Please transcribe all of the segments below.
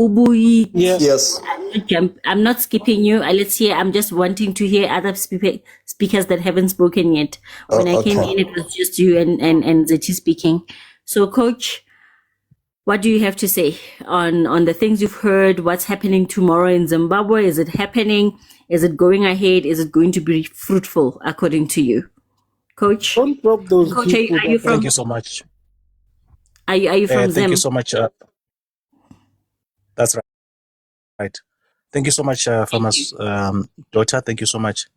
Ubuyi. Yes. I'm not skipping you. Let's hear. I'm just wanting to hear other speakers that haven't spoken yet. When I came in, it was just you and Zeti speaking. So, Coach, what do you have to say on the things you've heard? What's happening tomorrow in Zimbabwe? Is it happening? Is it going ahead? Is it going to be fruitful according to you, Coach? Don't drop those Coach, are you from? Thank you so much. Are you from Zim? Thank you so much. That's right. Thank you so much, Farmer's daughter. Thank you so much,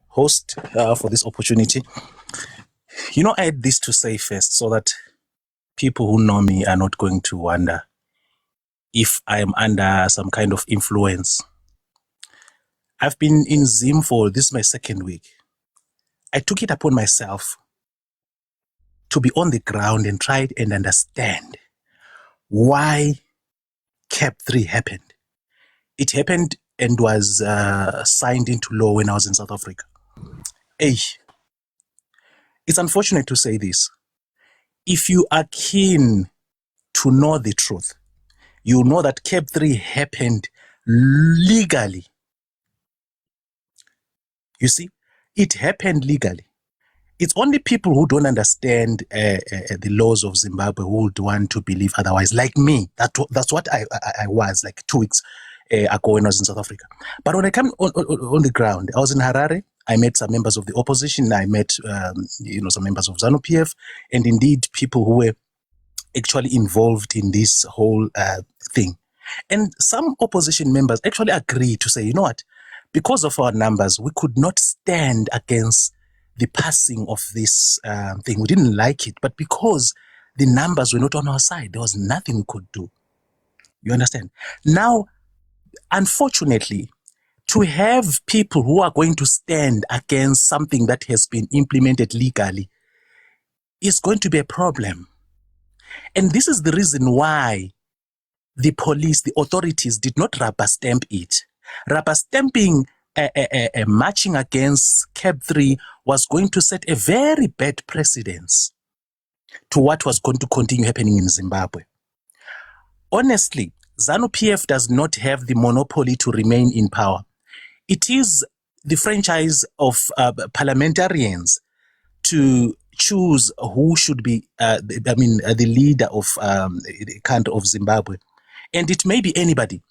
host, for this opportunity. You know, I had this to say first so that people who know me are not going to wonder if I am under some kind of influence. I've been in Zim for this is my second week. I took it upon myself to be on the ground and try and understand why CAP 3 happened. It happened and was signed into law when I was in South Africa. It's unfortunate to say this. If you are keen to know the truth, you know that CAP 3 happened legally. You see, it happened legally. It's only people who don't understand the laws of Zimbabwe who would want to believe otherwise, like me. That's what I was like 2 weeks ago when I was in South Africa. But when I came on the ground, I was in Harare. I met some members of the opposition. I met some members of ZANU-PF, and indeed people who were actually involved in this whole thing. And some opposition members actually agreed to say, you know what, because of our numbers, we could not stand against the passing of this thing. We didn't like it, but because the numbers were not on our side, there was nothing we could do. You understand? Now, unfortunately, to have people who are going to stand against something that has been implemented legally is going to be a problem. And this is the reason why the police, the authorities did not rubber stamp it. Rubber stamping marching against CAP 3 was going to set a very bad precedence to what was going to continue happening in Zimbabwe. Honestly, ZANU-PF does not have the monopoly to remain in power. It is the franchise of parliamentarians to choose who should be the leader of the country of Zimbabwe. And it may be anybody.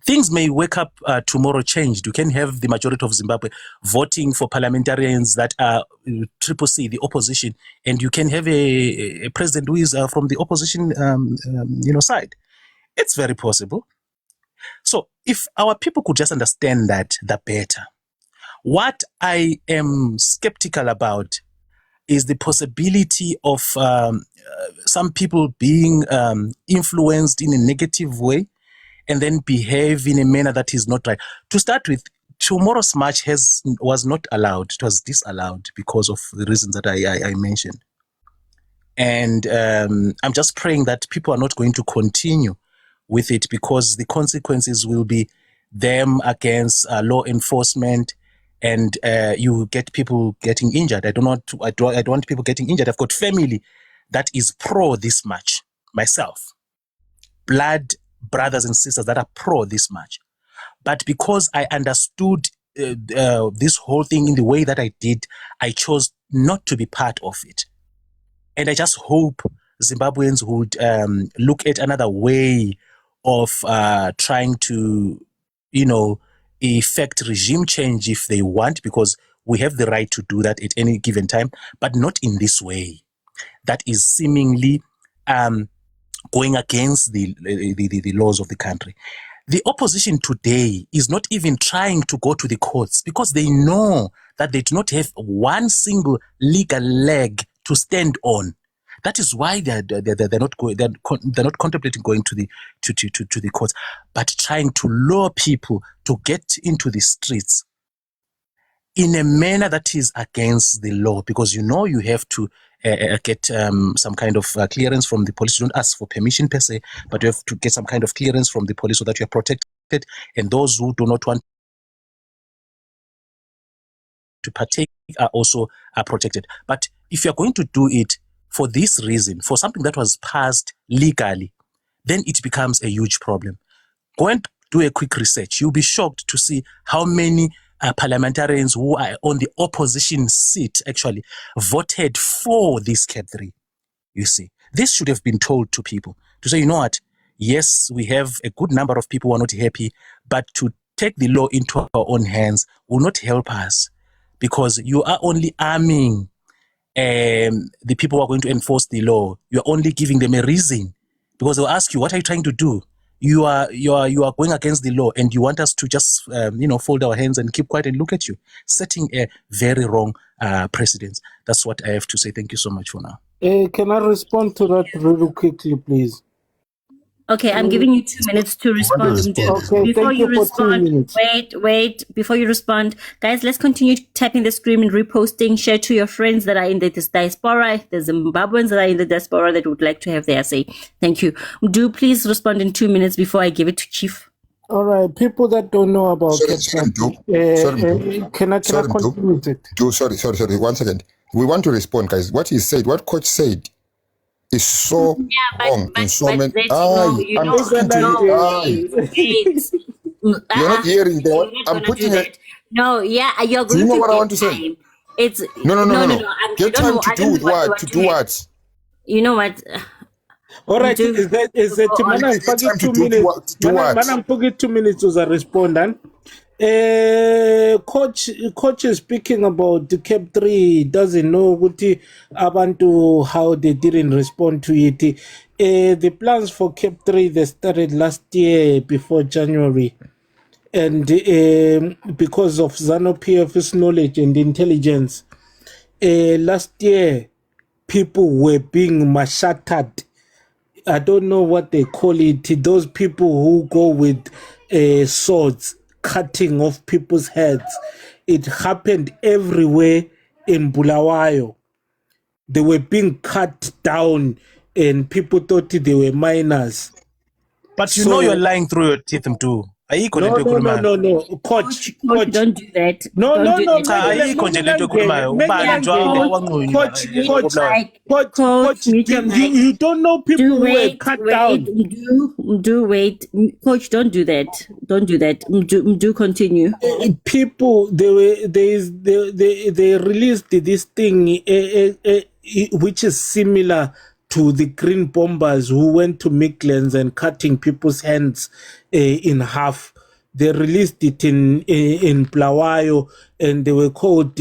Things may wake up tomorrow changed. You can have the majority of Zimbabwe voting for parliamentarians that are Triple C, the opposition, and you can have a president who is from the opposition side. It's very possible. So if our people could just understand that, the better. What I am skeptical about is the possibility of some people being influenced in a negative way and then behave in a manner that is not right. To start with, tomorrow's march was not allowed. It was disallowed because of the reasons that I mentioned. And I'm just praying that people are not going to continue with it, because the consequences will be them against law enforcement, and you get people getting injured. I don't want people getting injured. I've got family that is pro this march, myself. Blood brothers and sisters that are pro this march. But because I understood this whole thing in the way that I did, I chose not to be part of it. And I just hope Zimbabweans would look at another way of trying to, effect regime change if they want, because we have the right to do that at any given time, but not in this way. That is seemingly going against the laws of the country. The opposition today is not even trying to go to the courts because they know that they do not have one single legal leg to stand on. That is why they're not contemplating going to the courts, but trying to lure people to get into the streets in a manner that is against the law, because you have to get some kind of clearance from the police. You don't ask for permission per se, but you have to get some kind of clearance from the police so that you are protected, and those who do not want to partake are also protected. But if you're going to do it for this reason, for something that was passed legally, then it becomes a huge problem. Go and do a quick research. You'll be shocked to see how many parliamentarians who are on the opposition seat actually voted for this Cap 3. You see, this should have been told to people to say, you know what? Yes, we have a good number of people who are not happy, but to take the law into our own hands will not help us, because you are only arming the people who are going to enforce the law. You are only giving them a reason, because they'll ask you, what are you trying to do? You are going against the law, and you want us to just fold our hands and keep quiet and look at you, setting a very wrong precedence. That's what I have to say. Thank you so much for now. Can I respond to that really quickly, please? Okay, I'm giving you 2 minutes to respond. Okay, before thank you you for 2 respond, minutes. wait. Before you respond, guys, let's continue tapping the screen and reposting. Share to your friends that are in the diaspora. The Zimbabweans that are in the diaspora that would like to have their say. Thank you. Do please respond in 2 minutes before I give it to Chief. All right, people that don't know about can I continue with it? Sorry. 1 second. We want to respond, guys. What he said, what Coach said, is so wrong in so many. You're not hearing that. I'm putting it. No, yeah, you're going to. Do you know what I want to say? It's no. Get time to do with what? To do what? You know what? All right, is that Timana? Time to 2 minutes. What? 2 minutes as a respondent. Coach is speaking about the Cap 3, doesn't know Abantu how they didn't respond to it. The plans for Cap 3, they started last year before January, and because of ZANU-PF's knowledge and intelligence, last year people were being massacred. I don't know what they call it. Those people who go with swords, cutting off people's heads. It happened everywhere in Bulawayo. They were being cut down, and people thought they were minors. But you're lying through your teeth too. No. Coach, don't do that. No. Coach, you don't know people who were cut down. Wait. Coach, don't do that. Don't do that. Do continue. People, they released this thing, which is similar to the Green Bombers who went to Midlands and cutting people's hands in half. They released it in Bulawayo, and they were called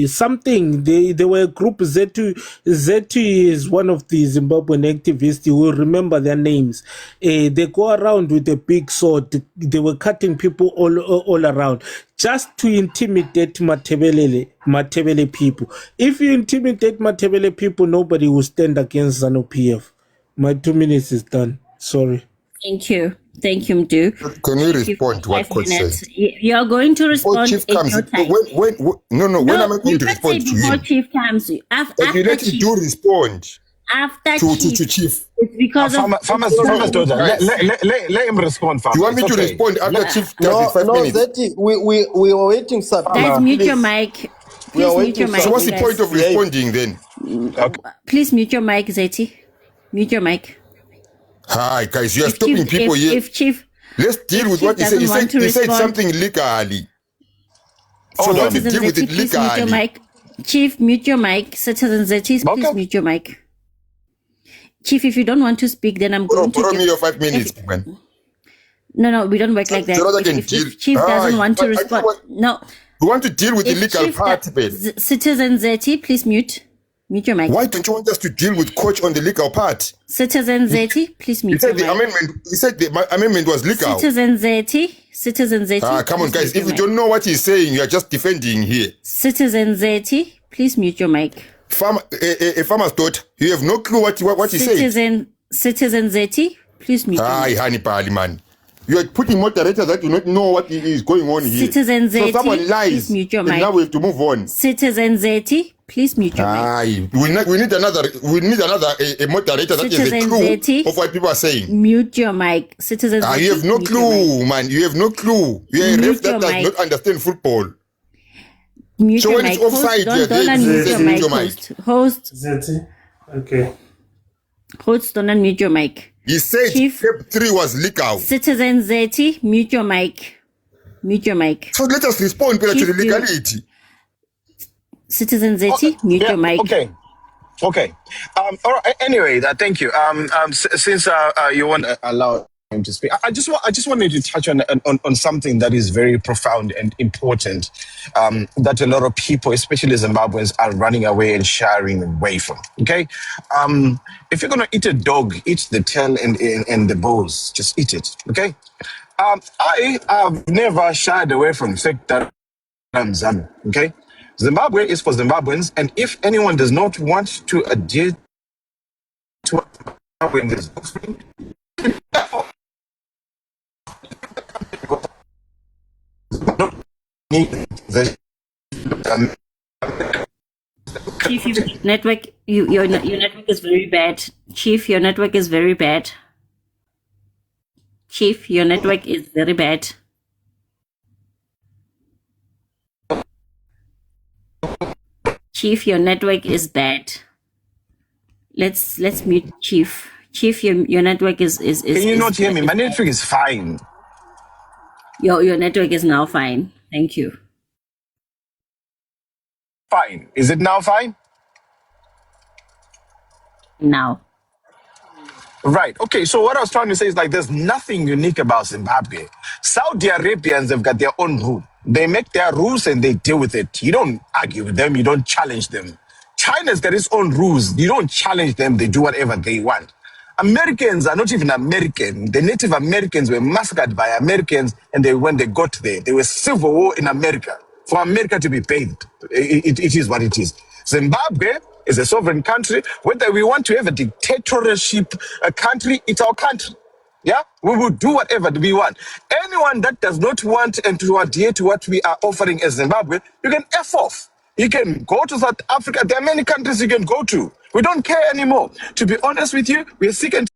something. They were a group. Zetu is one of the Zimbabwean activists. You will remember their names. They go around with a big sword. They were cutting people all around, just to intimidate Matebele people. If you intimidate Matebele people, nobody will stand against ZANU-PF. My 2 minutes is done. Sorry. Thank you, Mdu. Can you respond to what Coach said? You're going to respond Chief in comes, your time. when am I going to respond to him? Chief comes. After you let him do respond. After to Chief. It's because Farmers daughter. Let him respond. You want me to respond after Chief does it 5 minutes? Zeti, we were waiting, sir. Guys, mute your mic. Please mute your mic. So what's the point of responding then? Please mute your mic, Zeti. Mute your mic. Hi, guys, you are stopping people here. Let's deal with what he said. He said something legally. So let's deal with it legally. Chief, mute your mic. Citizen Zeti, please mute your mic. Chief, if you don't want to speak, then I'm going to... Borrow me your 5 minutes, man. No, we don't work like that. If Chief doesn't want to respond... No. We want to deal with the legal part, man. Citizen Zeti, please mute. Mute your mic. Why don't you want us to deal with Coach on the legal part? Citizen Zeti, please mute your mic. He said the amendment was legal. Citizen Zeti. Come on, guys. If you don't know what he's saying, you are just defending here. Citizen Zeti, please mute your mic. A farmer's daughter, you have no clue what he's saying. Citizen Zeti, please mute your mic. Honey Pali, man. You are putting moderators that do not know what is going on here. Citizen Zeti, so someone lies, please mute your mic. And now we have to move on. Citizen Zeti, please mute your mic. We need another a moderator that has a clue of what people are saying. Mute your mic. Citizen Zeti, you have no clue, man. You have no clue. You are a ref that does not understand football. Mute so your when mic. It's offside, don't unmute your mic. Host. Zeti. Okay. Host, don't unmute your mic. He said Chief, step 3 was legal. Citizen Zeti, mute your mic. Mute your mic. So let us respond to the legality. Citizen Zeti, mute your mic. Okay. All right. Anyway, thank you. Since you want to allow him to speak, I just wanted to touch on something that is very profound and important, that a lot of people, especially Zimbabweans, are running away and shying away from. Okay. If you're gonna eat a dog, eat the tail and the balls. Just eat it. Okay. I have never shied away from the fact that I'm Zambian. Okay. Zimbabwe is for Zimbabweans, and if anyone does not want to adhere to what Zimbabwe is offering, Chief, your network is very bad. Chief, your network is very bad. Chief, your network is very bad. Chief, your network is bad. Let's mute Chief. Chief, your network is. Can you not hear me? My network is fine. Your network is now fine. Thank you. Fine. Is it now fine? Now. Right. Okay. So what I was trying to say is, like, there's nothing unique about Zimbabwe. Saudi Arabians have got their own rule. They make their rules and they deal with it. You don't argue with them. You don't challenge them. China's got its own rules. You don't challenge them. They do whatever they want. Americans are not even American. The Native Americans were massacred by Americans, and when they got there was civil war in America for America to be bathed. It is what it is. Zimbabwe is a sovereign country. Whether we want to have a dictatorship country, it's our country. Yeah, we will do whatever we want. Anyone that does not want and to adhere to what we are offering as Zimbabwe, you can F off. You can go to South Africa. There are many countries you can go to. We don't care anymore. To be honest with you, we are sick and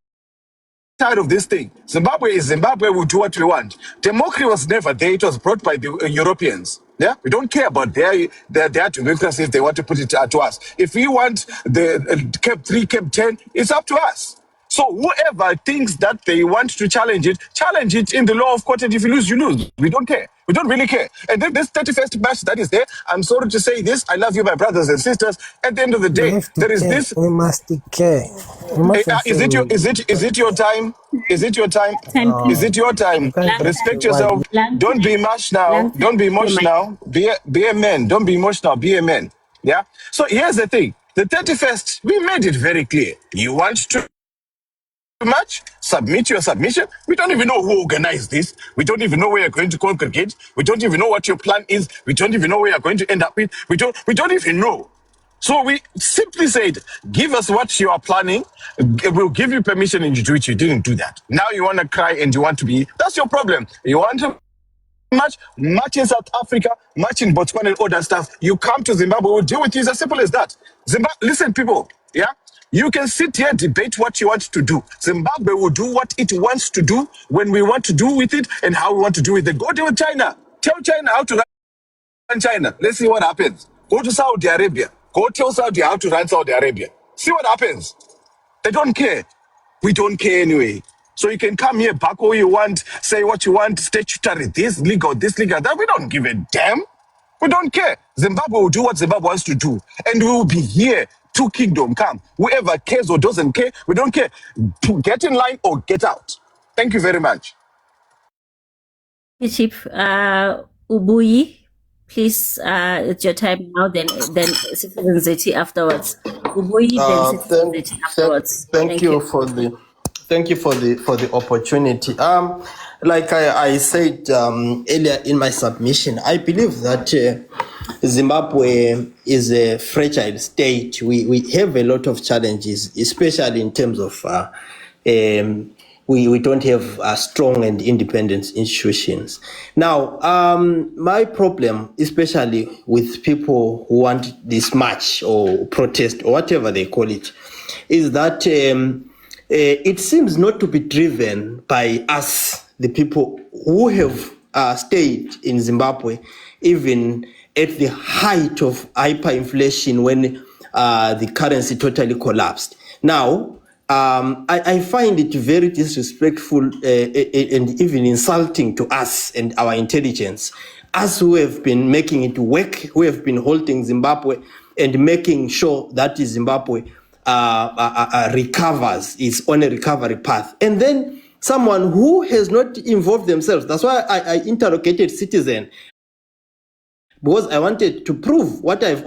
tired of this thing. Zimbabwe is Zimbabwe. We'll do what we want. Democracy was never there. It was brought by the Europeans. Yeah, we don't care about their democracy if they want to put it to us. If we want the Cap 3, Cap 10, it's up to us. So whoever thinks that they want to challenge it in the law of court, and if you lose, you lose. We don't care. We don't really care. And then this 31st March that is there, I'm sorry to say this, I love you, my brothers and sisters. At the end of the day, there is this. We must care. Is it your time? Is it your time? Is it your time? Respect yourself. Don't be much now. Don't be much now. Be a man. Don't be much now. Be a man. Yeah? So here's the thing. The 31st, we made it very clear. You want to much, submit your submission. We don't even know who organized this. We don't even know where you're going to congregate. We don't even know what your plan is. We don't even know where you're going to end up with. We don't even know. So we simply said, give us what you are planning. We'll give you permission and you do it. You didn't do that. Now you want to cry and you want to be, that's your problem. You want to match in South Africa, match in Botswana and all that stuff. You come to Zimbabwe, we'll deal with you. It's as simple as that. Listen, people, yeah? You can sit here, debate what you want to do. Zimbabwe will do what it wants to do, when we want to do with it, and how we want to do with it. Go deal with China. Tell China how to run China. Let's see what happens. Go to Saudi Arabia. Go tell Saudi how to run Saudi Arabia. See what happens. They don't care. We don't care anyway. So you can come here, back all you want, say what you want, statutory, this, legal, that. We don't give a damn. We don't care. Zimbabwe will do what Zimbabwe wants to do. And we will be here to kingdom come. Whoever cares or doesn't care, we don't care. Get in line or get out. Thank you very much. Hey, Chief, Ubuyi, please, it's your time now, then Citizen Zeti afterwards. Ubuyi, then Citizen Zeti afterwards. Thank you for the opportunity. Like I said earlier in my submission, I believe that Zimbabwe is a fragile state. We have a lot of challenges, especially in terms of we don't have strong and independent institutions. Now, my problem, especially with people who want this march or protest or whatever they call it, is that it seems not to be driven by us, the people who have stayed in Zimbabwe, even at the height of hyperinflation when the currency totally collapsed. Now, I find it very disrespectful and even insulting to us and our intelligence, us who have been making it work, who have been holding Zimbabwe and making sure that Zimbabwe recovers, is on a recovery path. And then someone who has not involved themselves. That's why I interrogated Citizen, because I wanted to prove what I've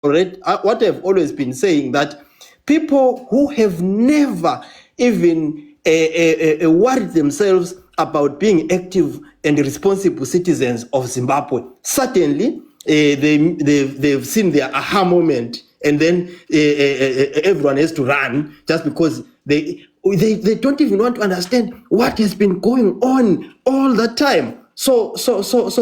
always been saying, that people who have never even worried themselves about being active and responsible citizens of Zimbabwe, certainly they've seen their aha moment, and then everyone has to run just because they don't even want to understand what has been going on all the time. So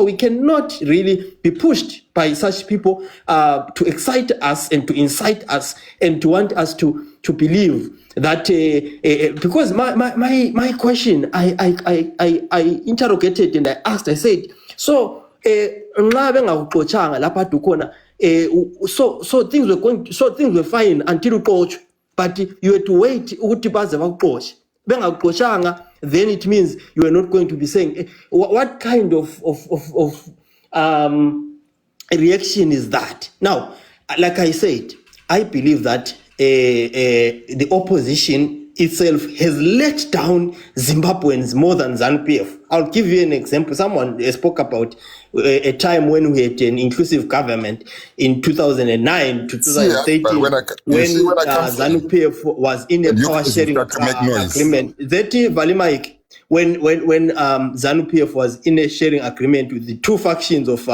we cannot really be pushed by such people to excite us and to incite us and to want us to believe that because my question, I interrogated and I asked, I said, so so things were fine until coach, but you had to wait then it means you are not going to be saying what kind of reaction is that. Now, like I said, I believe that the opposition itself has let down Zimbabweans more than ZANU-PF. I'll give you an example. Someone spoke about a time when we had an inclusive government in 2009 to 2013, when ZANU-PF was in a power sharing agreement. Zeti Valimike, when ZANU-PF was in a sharing agreement with the two factions of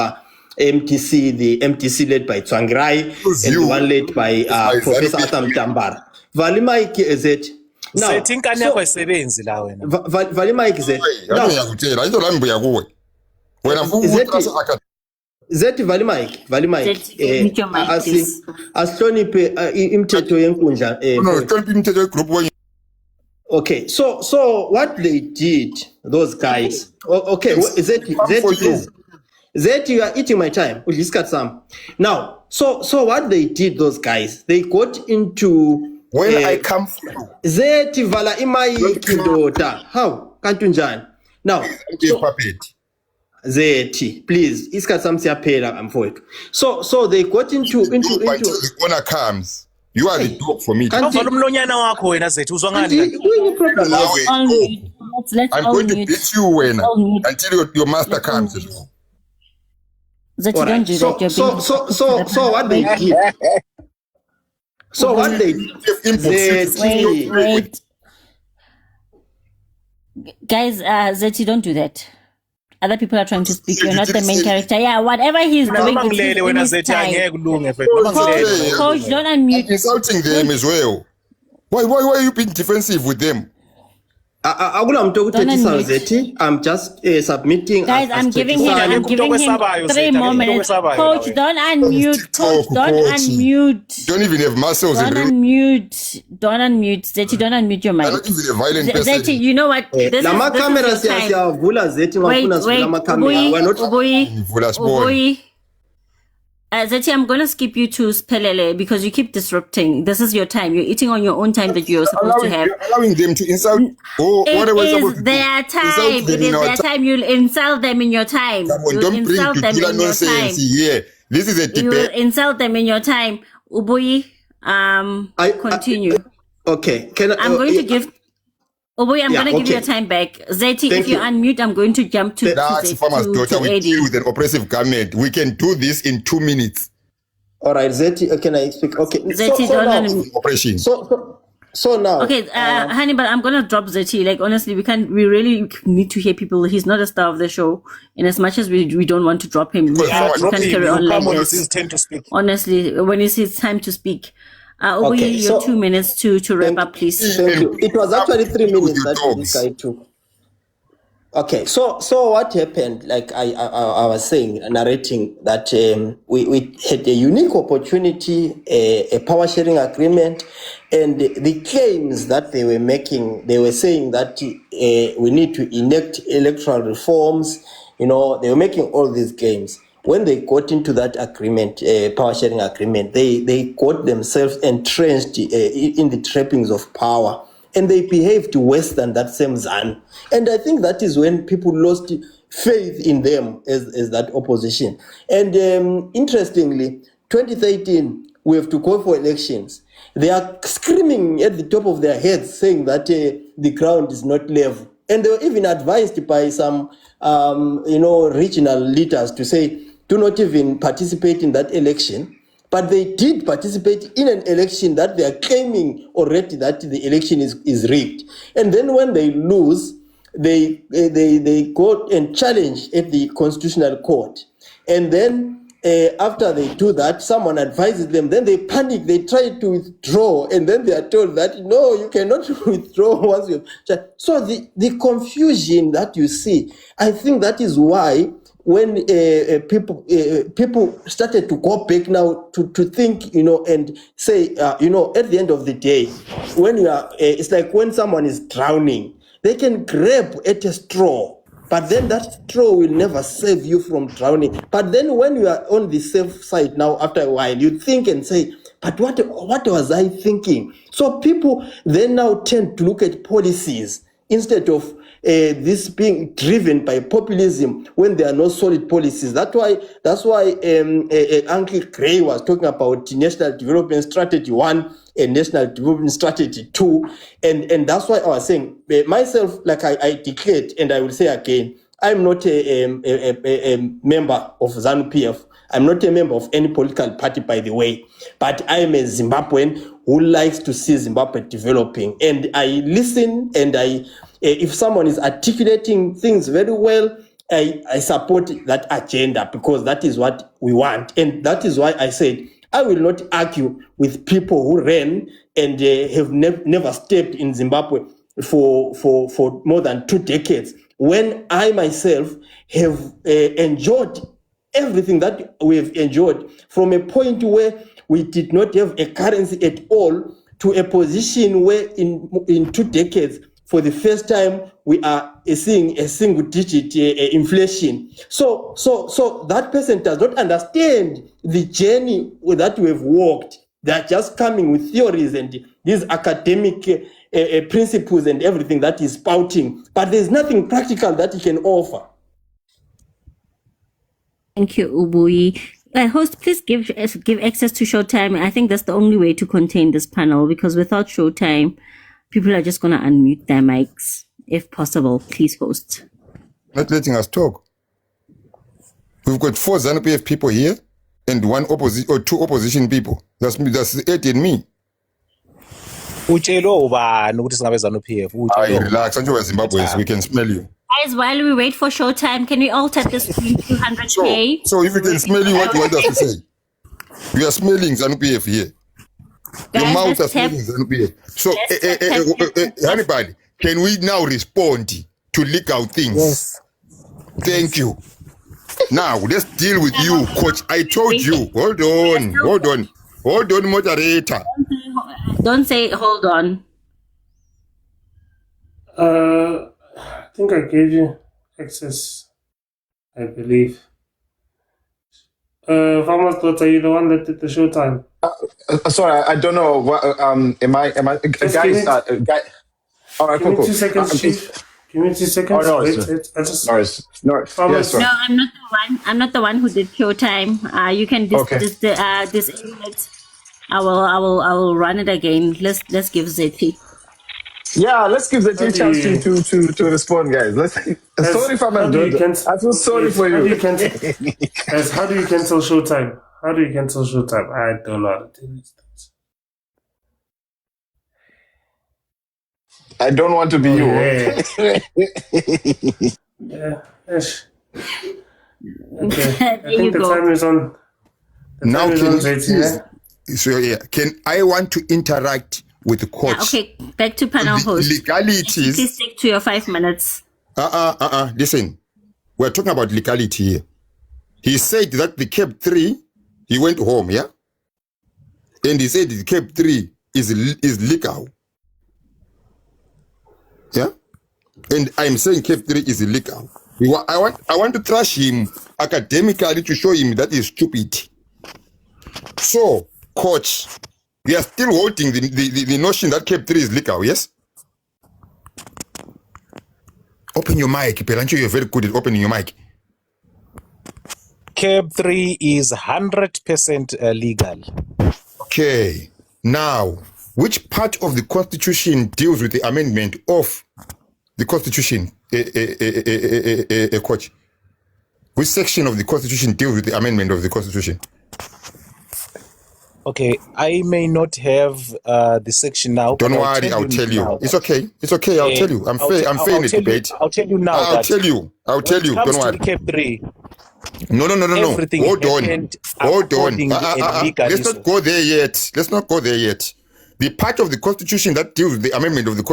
MTC, the MTC led by Tsvangirai and the one led by Professor Atam Tambara. Valimike is it. Now, Valimike is it. Zeti Valimike aslonipe imthetho yenkundla. Okay, so what they did, those guys. Okay, Zeti, please. Zeti, you are eating my time. We'll discuss some. Now, so what they did, those guys, they got into when I come through. Zeti vala imai kindota. How? Kantunjan. Now, Zeti, please. Iska samsia pela amfoetu. So they got into When comes, you are the dog for me. I'm going to beat you when until your master comes. That you don't do that. So what they did? So what they wait. Guys, Zeti, don't do that. Other people are trying to speak. You're not the main character. Yeah, whatever he's doing, it's his time. Coach, don't unmute. I'm insulting them as well. Why are you being defensive with them? I'm just submitting. Guys, I'm giving him 3 more minutes. Coach, don't unmute. Coach, don't unmute. Don't even have muscles. Don't unmute. Zeti, don't unmute your mic. I'm not even a violent person. Zeti, you know what? This is your time. Wait. Zeti, I'm going to skip you to Spelele because you keep disrupting. This is your time. You're eating on your own time that you're supposed to have. You're allowing them to insult. It is their time. It is their time. You'll insult them in your time. Don't insult them in your time. Yeah, this is a debate. You'll insult them in your time. Ubuyi, continue. Okay. I'm going to give you your time back. Zeti, if you unmute, I'm going to jump to farmer's daughter. We deal with an oppressive government. We can do this in 2 minutes. All right, Zeti, can I speak? Okay. Zeti, oppression. So now. Okay, Hannibal, I'm gonna drop Zeti. Like honestly, we really need to hear people. He's not a star of the show, and as much as we don't want to drop him, we can't carry on like this. Honestly, when it's his time to speak. Your 2 minutes to wrap up, please. Thank you. It was actually 3 minutes that this guy took. Okay, so what happened? Like I was saying, narrating that we had a unique opportunity, a power sharing agreement, and the claims that they were making, they were saying that we need to enact electoral reforms. You know, they were making all these claims. when they got into that agreement, power sharing agreement, they got themselves entrenched in the trappings of power, and they behaved worse than that same ZANU. And I think that is when people lost faith in them as that opposition. And interestingly, 2013, we have to call for elections. They are screaming at the top of their heads, saying that the ground is not level. And they were even advised by some, regional leaders to say, do not even participate in that election. But they did participate in an election that they are claiming already that the election is rigged. And then when they lose, they go and challenge at the Constitutional Court. And then after they do that, someone advises them, then they panic, they try to withdraw, and then they are told that, no, you cannot withdraw once you... So the confusion that you see, I think that is why when people started to go back now to think, and say, at the end of the day, when you are, it's like when someone is drowning, they can grab at a straw, but then that straw will never save you from drowning. But then when you are on the safe side now, after a while, you think and say, but what was I thinking? So people then now tend to look at policies instead of this being driven by populism when there are no solid policies. That's why Uncle Gray was talking about National Development Strategy 1 and National Development Strategy 2. And that's why I was saying, myself, like I declared, and I will say again, I'm not a member of ZANU-PF. I'm not a member of any political party, by the way, but I am a Zimbabwean who likes to see Zimbabwe developing. And I listen, and if someone is articulating things very well, I support that agenda, because that is what we want. And that is why I said I will not argue with people who ran and have never stepped in Zimbabwe for more than 2 decades, when I myself have enjoyed everything that we have enjoyed, from a point where we did not have a currency at all to a position where in 2 decades, for the first time, we are seeing a single-digit inflation. So that person does not understand the journey that we have walked. They are just coming with theories and these academic principles and everything that is spouting, but there's nothing practical that he can offer. Thank you, Ubui. Host, please give access to Showtime. I think that's the only way to contain this panel, because without Showtime, people are just going to unmute their mics. If possible, please, host. Not letting us talk. We've got 4 ZANU-PF people here and 2 opposition people. That's Ed and me. Relax, Zimbabweans, we can smell you. Guys, while we wait for Showtime, can we all tap this screen 200K? So if you can smell you, what you want us to say? We are smelling ZANU-PF here. Your mouth is smelling ZANU-PF. So, anybody, can we now respond to legal things? Yes. Thank you. Now, let's deal with you, Coach. I told you. Hold on, moderator. Don't say hold on. I think I gave you access, I believe. Farmer's daughter, are you the one that did the Showtime? Sorry, I don't know. What, am I? Guys, all right, give me cool. 2 seconds, Chief. Give me 2 seconds. Oh, no, wait, no, yes, No, I'm not the one. I'm not the one who did Showtime. You can disable it. I will run it again. Let's give Zeti. Yeah, let's give the a chance to respond, guys. Sorry if I'm I feel sorry for you. Guys, how do you cancel Showtime? I don't know how to do this. I don't want to be you. Yeah. Yes. Okay. I think the time is on. Now, can I want to interact with the coach? Yeah, okay, back to panel host. Legalities. Please stick to your 5 minutes. Listen, we're talking about legality here. He said that the Cape 3, he went home, yeah? And he said the Cape 3 is legal. Yeah? And I'm saying Cape 3 is illegal. I want to thrash him academically to show him that he's stupid. So, coach, we are still holding the notion that Cap 3 is legal, yes? Open your mic, Pelancho, you're very good at opening your mic. Cap 3 is 100% legal. Okay. Now, which part of the Constitution deals with the amendment of the Constitution, coach? Which section of the Constitution deals with the amendment of the Constitution? Okay, I may not have the section now. Don't worry, I'll tell you. It's okay. It's okay. I'll tell you. I'm fair in the debate. I'll tell you now. I'll tell you. Don't worry. Cap 3. No. Everything Hold on. Let's not go there yet. The part of the Constitution that deals with the amendment of the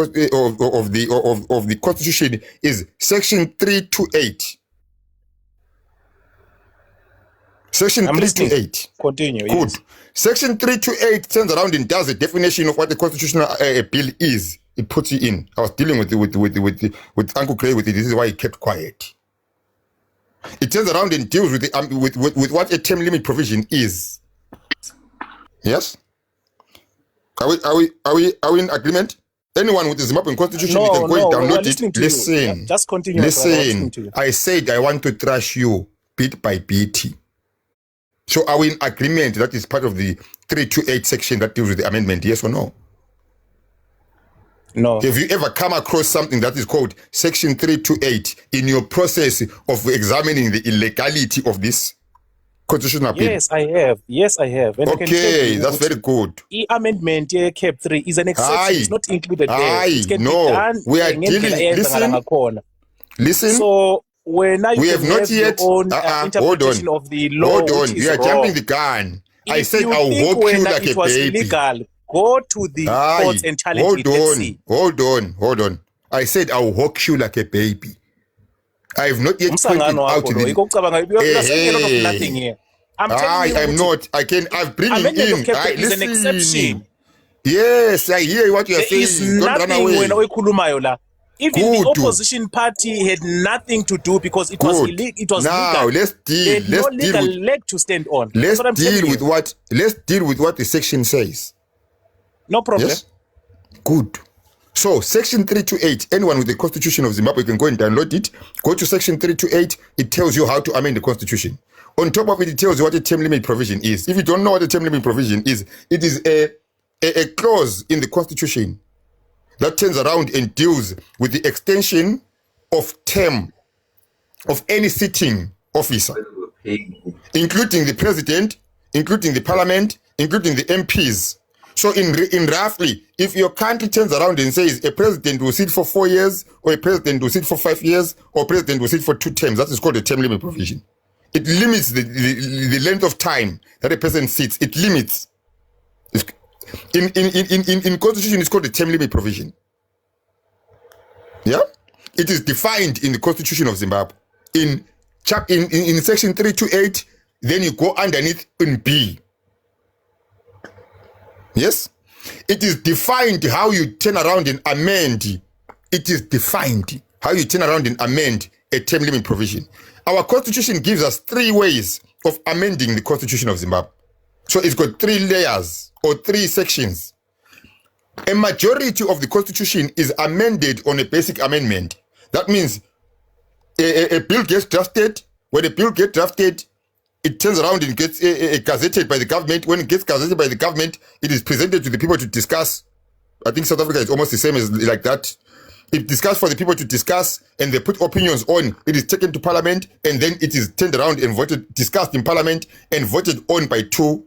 Constitution is Section 328. Section 328. Continue. Good. Yes. Section 328 turns around and does a definition of what the constitutional bill is. It puts it in. I was dealing with Uncle Clay with it. This is why he kept quiet. It turns around and deals with with what a term limit provision is. Yes. Are we in agreement? Anyone with the Zimbabwean constitution, you can go and download it. Listen. Just continue. Listen. I said I want to thrash you bit by bit. So are we in agreement that is part of the 328 section that deals with the amendment? Yes or no? No. Have you ever come across something that is called Section 328 in your process of examining the illegality of this constitutional bill? Yes, I have. And okay, that's very good. The amendment Cap 3 is an exception. It's not included there. It can be done. We are dealing. Listen. So when we have not yet interpretation of the law. Hold on. You are jumping the gun. I said I'll walk you like a baby. Legal, go to the courts and challenge it. Hold on. I said I'll walk you like a baby. I have not yet pointed out to You're saying a lot of nothing here. I'm not. I've bring it in. Is an exception. Yes, I hear what you are saying. Don't run away. Even the opposition party had nothing to do because it was illegal. It was now legal. Let's deal. They had no legal leg to stand on. Let's deal with what the section says. No problem. Yes? Good. So Section 328. Anyone with the Constitution of Zimbabwe can go and download it. Go to Section 328. It tells you how to amend the Constitution. On top of it, it tells you what a term limit provision is. If you don't know what a term limit provision is, it is a clause in the Constitution that turns around and deals with the extension of term of any sitting officer, including the president, including the parliament, including the MPs. So in roughly, if your country turns around and says a president will sit for 4 years, or a president will sit for 5 years, or a president will sit for 2 terms, that is called a term limit provision. It limits the length of time that a person sits. It limits. In Constitution, it's called the term limit provision. Yeah, it is defined in the Constitution of Zimbabwe. In Section 328, then you go underneath in B. Yes, it is defined how you turn around and amend. It is defined how you turn around and amend a term limit provision. Our Constitution gives us 3 ways of amending the Constitution of Zimbabwe. So it's got 3 layers or 3 sections. A majority of the Constitution is amended on a basic amendment. That means a bill gets drafted. When a bill gets drafted, it turns around and gets gazetted by the government. When it gets gazetted by the government, it is presented to the people to discuss. I think South Africa is almost the same as like that. It's discussed for the people to discuss, and they put opinions on. It is taken to Parliament, and then it is turned around and discussed in Parliament, and voted on by 2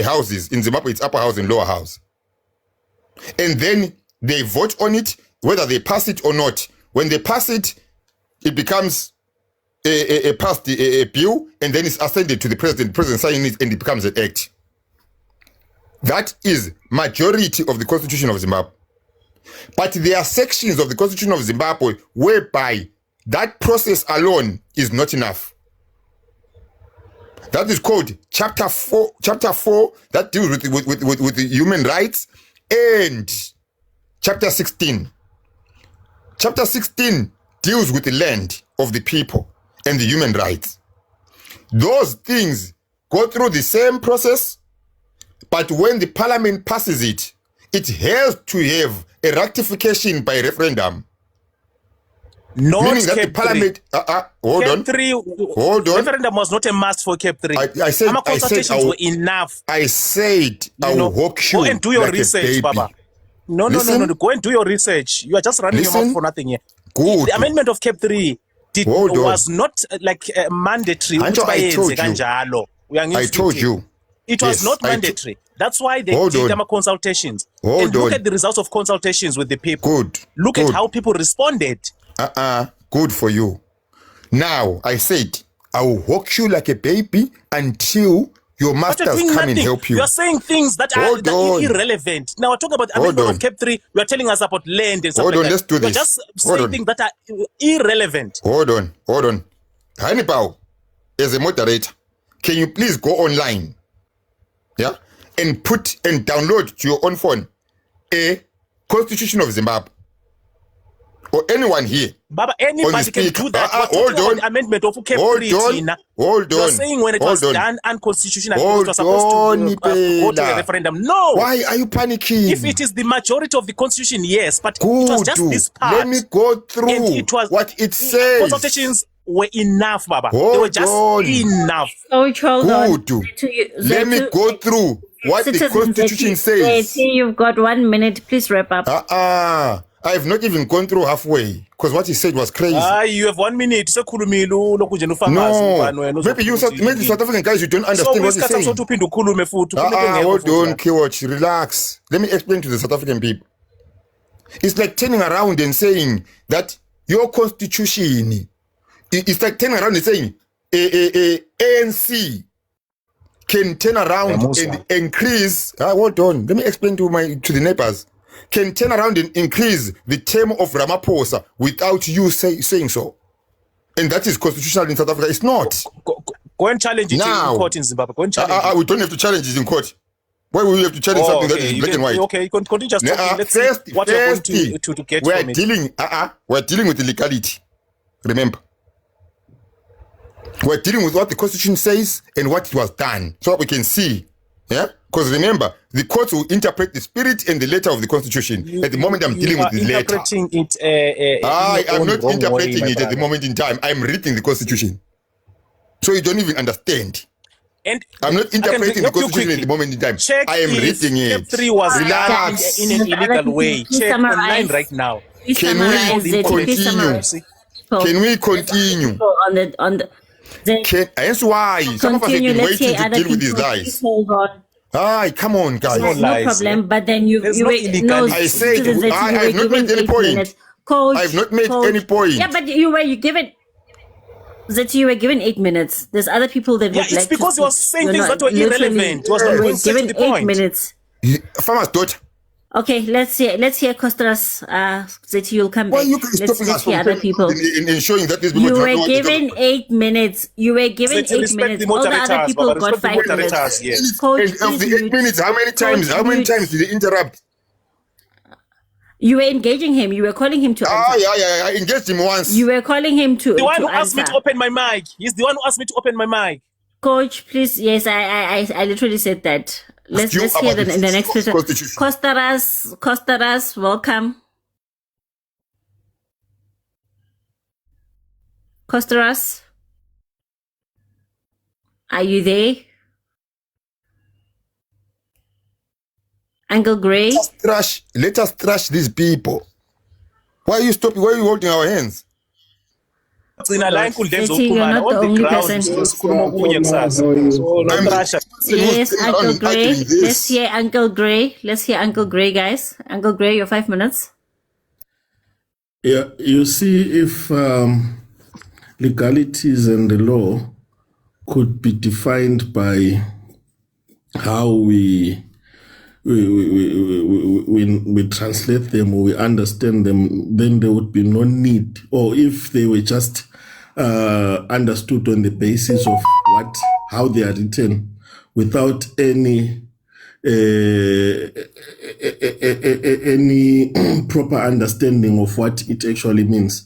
houses. In Zimbabwe, it's upper house and lower house. And then they vote on it, whether they pass it or not. When they pass it, it becomes a bill, and then it's ascended to the president. The president signing it, and it becomes an act. That is majority of the Constitution of Zimbabwe. But there are sections of the Constitution of Zimbabwe whereby that process alone is not enough. That is called Chapter 4. Chapter 4 that deals with the human rights, and Chapter 16. Chapter 16 deals with the land of the people and the human rights. Those things go through the same process, but when the parliament passes it, it has to have a ratification by referendum. Not Meaning that the Cap parliament, hold Cap on, 3, hold on. referendum was not a must for Cap 3. I said, Consultations were enough. I said, I will walk you Go and do your like research, a baby. Baba. No. Go and do your research. You are just running your mouth for nothing here. Good. The amendment of Cap 3 was not like mandatory. I told you. It was not mandatory. That's why they did consultations. And look at the results of consultations with the people. Good. Look at how people responded. Good for you. Now, I said, I will walk you like a baby until your masters come and help you. You are saying things that are irrelevant. Now, we're talking about amendment of Cap 3. You are telling us about land and stuff like that. Let's do this. You're just saying things that are irrelevant. Hold on. Hannibal, as a moderator, can you please go online, and put and download to your own phone a Constitution of Zimbabwe? Or anyone here. Baba, anybody can do that. Hold on. Amendment of Cap 3. Hold on. You're saying when it was done unconstitutional, it was supposed to go to a referendum. No. Why are you panicking? If it is the majority of the constitution, yes, but it was just this part. Let me go through what it says. Consultations were enough, Baba. They were just enough. Hold on. Let me go through what the constitution says. You've got 1 minute. Please wrap up. I have not even gone through halfway because what he said was crazy. You have 1 minute. No, maybe maybe South African guys, you don't understand what he's saying. Hold on, Kiwatch, relax. Let me explain to the South African people. It's like turning around and saying that your constitution, it's like turning around and saying ANC can turn around and increase. Hold on, let me explain to the neighbors. Can turn around and increase the term of Ramaphosa without you saying so. And that is constitutional in South Africa. It's not. Go and challenge it in court in Zimbabwe. Go and challenge it. We don't have to challenge it in court. Why would we have to challenge something that is black and white? Okay, continue just talking. Let's see what you're going to get from it. We're dealing with the legality. Remember. We're dealing with what the Constitution says and what it was done. So that we can see. Yeah? Because remember, the courts will interpret the spirit and the letter of the Constitution. At the moment, I'm dealing with the letter. Interpreting it. I'm not interpreting it at the moment in time. I'm reading the Constitution. So you don't even understand. And I'm not interpreting the Constitution at the moment in time. I am reading it. Step 3 was relaxed in an illegal way. Check online right now. Can we continue? Can we continue? That's why some of us have been waiting to deal with these lies. Hold on. Come on, guys. No problem, but then you I said I have not made any point. Coach, I have not made any point. Yeah, but you were given 8 minutes. There's other people that would like to. It's because you were saying things that were irrelevant. It was not going given to the point. 8 minutes. Farmer's daughter. Okay, let's hear Costas. Zeti, you'll come back. Let's hear other people. In showing that these people you were given 8 minutes. You were given 8 minutes. All the other people got 5 minutes. Yes. Coach, of the 8 minutes, how many times did they interrupt? You were engaging him. You were calling him to answer. I engaged him once. You were calling him to the one who answer. asked me to open my mic. He's the one who asked me to open my mic. Coach, please. Yes, I literally said that. Let's hear in the next question. Costaras, welcome. Costaras, are you there? Uncle Gray? Let us trash these people. Why are you stopping? Why are you holding our hands? You're not the only person. Yes, Uncle Gray. Let's hear Uncle Gray, guys. Uncle Gray, your 5 minutes. Yeah, you see, if legalities and the law could be defined by how we translate them or we understand them, then there would be no need, or if they were just understood on the basis of how they are written, without any proper understanding of what it actually means,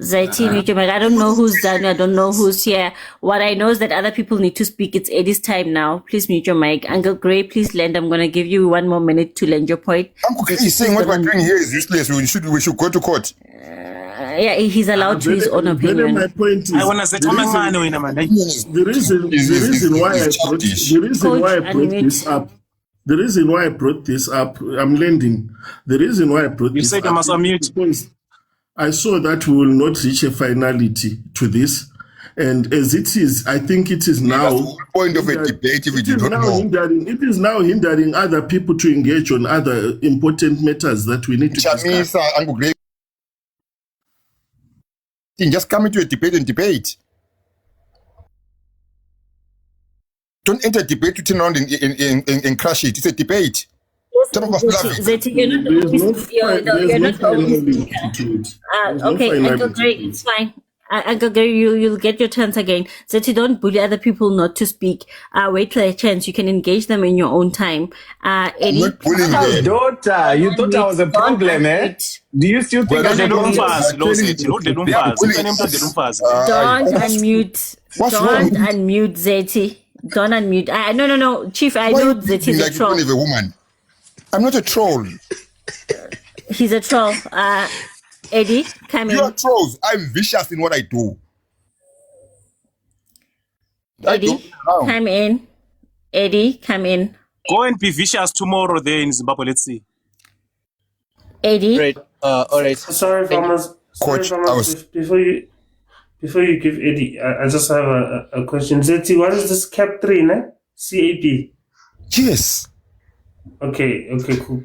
Zaiti, mute your mic. I don't know who's done. I don't know who's here. What I know is that other people need to speak. It's Eddie's time now. Please mute your mic. Uncle Gray, please land. I'm going to give you 1 more minute to land your point. Uncle Gray is saying what we're doing here is useless. We should go to court. Yeah, he's allowed to his own opinion. My point is, I want to say the reason why I brought this up, I'm landing. The reason why I brought this up, you said I must unmute. Because I saw that we will not reach a finality to this. And as it is, I think it is now That's the point of a debate if we do not know. It is now hindering other people to engage on other important matters that we need to discuss. Uncle Gray, just come into a debate and debate. Don't enter a debate to turn around and crash it. It's a debate. Zeti, you're not always. Okay, Uncle Gray, it's fine. Uncle Gary, you'll get your chance again. Zeti, don't bully other people not to speak. Wait for a chance. You can engage them in your own time. Eddie, daughter, you thought I was a problem, eh? Do you still think I'm a problem? Don't unmute. Don't unmute Zeti. Don't unmute. No. Chief, I know Zeti's a troll. A woman. I'm not a troll. He's a troll. Eddie, come in. You're trolls. I'm vicious in what I do. Eddie, come in. Eddie, come in. Go and be vicious tomorrow there in Zimbabwe. Let's see. Eddie. Great. All right. Sorry, Thomas. Coach, Before you give Eddie, I just have a question. Zeti, what is this CAP 3, ne? CAP? Yes. Okay, cool.